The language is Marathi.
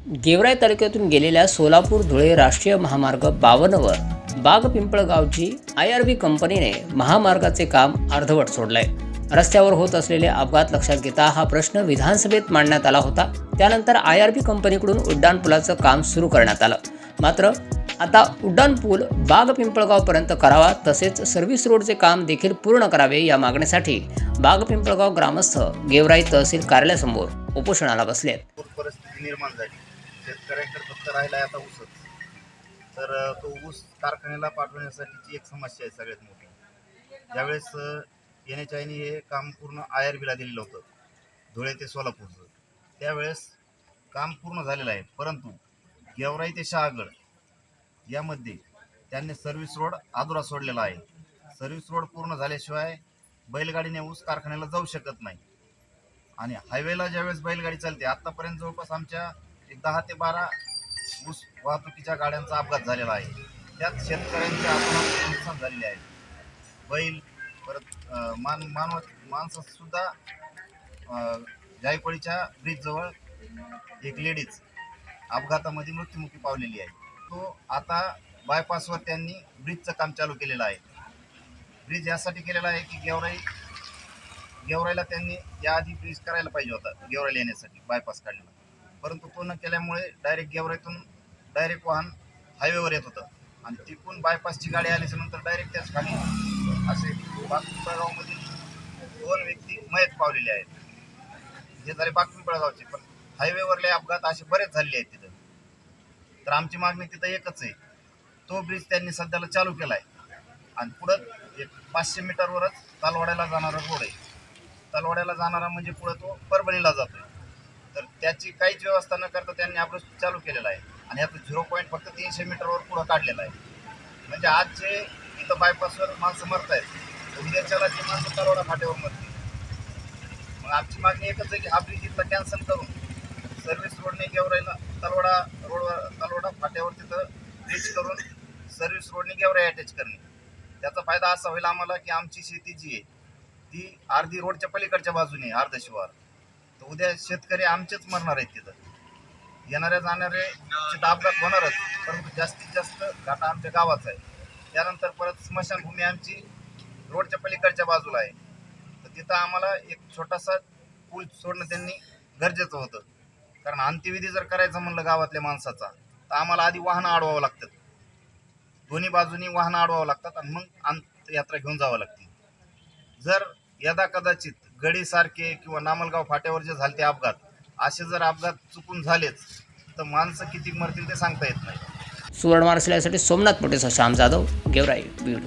गेवराई तालुक्यातून गेलेल्या सोलापूर धुळे राष्ट्रीय महामार्ग 52वर बाग-पिंपळगावची IRB कंपनीने महामार्गाचे काम अर्धवट सोडलंय। रस्त्यावर होत असलेले अपघात लक्षात घेता हा प्रश्न विधानसभेत मांडण्यात आला होता। त्यानंतर IRB कंपनीकडून उड्डाणपुलाचं काम सुरू करण्यात आलं। मात्र आता उड्डाणपूल बाग-पिंपळगावपर्यंत करावा, तसेच सर्व्हिस रोडचे काम देखील पूर्ण करावे या मागणीसाठी बाग-पिंपळगाव ग्रामस्थ गेवराई तहसील कार्यालयासमोर उपोषणाला बसलेत। परिस्थिती निर्माण झाली। शेतकऱ्यांकडे फक्त राहिला आता ऊसच, तर तो ऊस कारखान्याला पाठवण्यासाठीची एक समस्या आहे सगळ्यात मोठी। ज्यावेळेस NHIने हे काम पूर्ण IRBला दिलेलं होतं, धुळे ते सोलापूरचं, त्यावेळेस काम पूर्ण झालेलं आहे। परंतु गेवराई ते शहागड यामध्ये त्यांनी सर्व्हिस रोड अधुरा सोडलेला आहे। सर्व्हिस रोड पूर्ण झाल्याशिवाय बैलगाडीने ऊस कारखान्याला जाऊ शकत नाही। आणि हायवेला ज्यावेळेस बैलगाडी चालते, आत्तापर्यंत जवळपास आमच्या 10 ते 12 ऊस वाहतुकीच्या गाड्यांचा अपघात झालेला आहे। त्यात शेतकऱ्यांचे आत्महत्या नुकसान झालेले आहे। बैल परत माणसंसुद्धा जायकवाडीच्या ब्रिजजवळ एक लेडीज अपघातामध्ये मृत्युमुखी पावलेली आहे। तो आता बायपासवर त्यांनी ब्रिजचं काम चालू केलेलं आहे। ब्रिज यासाठी केलेला आहे की गेवराईला त्यांनी याआधी ब्रिज करायला पाहिजे होता, गेवराईला येण्यासाठी बायपास काढलेला, परंतु तो न केल्यामुळे डायरेक्ट गेवराईतून वाहन हायवेवर येत होतं आणि तिकडून बायपासची गाडी आल्याच्या नंतर डायरेक्ट त्याच खाली असे बाग-पिंपळगावमधील 2 व्यक्ती मयत पावलेले आहेत। जे झाले बाग-पिंपळगावचे, पण हायवेवरले अपघात असे बरेच झालेले आहेत तिथं। तर आमची मागणी तिथं एकच आहे, तो ब्रिज त्यांनी सध्याला चालू केला आहे आणि पुढं एक 500 मीटरवरच तलवाड्याला जाणारा रोड आहे। तलवाड्याला जाणारा म्हणजे पुढं तो परभणीला जातोय, तर त्याची काहीच व्यवस्था न करता त्यांनी आपलं चालू केलेला आहे आणि याचं 0 पॉईंट फक्त 300 मीटरवर पुढं काढलेला आहे। म्हणजे आज जे इथं बायपासवर माणसं मरत आहेत, उद्याच्याला ते माणसं तलवाडा फाट्यावर मरतील। मग आमची मागणी एकच आहे की हा ब्रिज इथला कॅन्सल करून सर्व्हिस रोडने गेवराईला तलवाडा फाट्यावर तिथं ब्रिज करून सर्व्हिस रोडने गेवराई अटॅच करणे। त्याचा फायदा असा होईल आम्हाला की आमची शेती जी आहे ती अर्धी रोडच्या पलीकडच्या बाजूने अर्ध शिवार, तर उद्या शेतकरी आमचेच मरणार आहेत तिथं। येणाऱ्या जाणाऱ्याचे अपघात होणारच, परंतु जास्तीत जास्त घाटा आमच्या गावाचा आहे। त्यानंतर परत स्मशानभूमी आमची रोडच्या पलीकडच्या बाजूला आहे, तर तिथं आम्हाला एक छोटासा पूल सोडणं त्यांनी गरजेचं होतं। कारण अंत्यविधी जर करायचं म्हणलं गावातल्या माणसाचा, तर आम्हाला आधी वाहनं अडवावं लागतात, दोन्ही बाजूनी वाहनं अडवावं लागतात आणि मग अंत्ययात्रा घेऊन जावं लागते। जर यदा कदाचित गडीसारखे किंवा नामलगाव फाट्यावर जे झाले ते अपघात, असे जर अपघात चुकून झालेच तर माणसं किती मरतील ते सांगता येत नाही। सुवर्ण महाराष्ट्रासाठी सोमनाथ मोठे, श्याम जाधव, गेवराई, बीड।